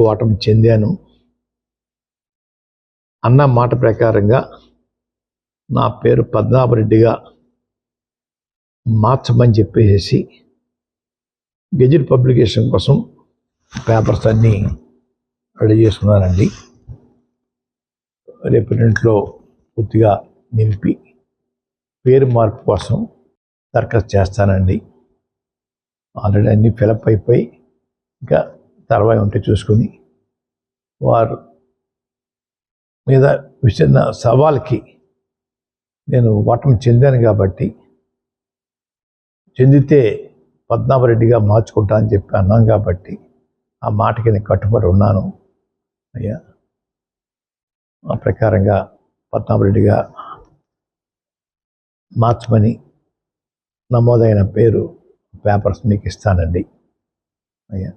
ఓటమి చెందాను. అన్న మాట ప్రకారంగా నా పేరు పద్మనాభరెడ్డిగా మార్చమని చెప్పేసి గెజిట్ పబ్లికేషన్ కోసం పేపర్స్ అన్నీ రెడీ చేసుకున్నానండి. రేపు ఇంట్లో పూర్తిగా నింపి పేరు మార్పు కోసం దరఖాస్తు చేస్తానండి. ఆల్రెడీ అన్నీ ఫిలప్ అయిపోయి ఇంకా తర్వాత ఉంటే చూసుకుని వారు మీద విసిరిన సవాల్కి నేను ఓటమి చెందాను కాబట్టి చెందితే పద్మనాభరెడ్డిగా మార్చుకుంటా అని చెప్పి అన్నాం కాబట్టి ఆ మాటకి నేను కట్టుబడి ఉన్నాను అయ్యా. ఆ ప్రకారంగా పద్మనాభరెడ్డిగా మార్చమని నమోదైన పేరు పేపర్స్ మీకు ఇస్తానండి అయ్యా.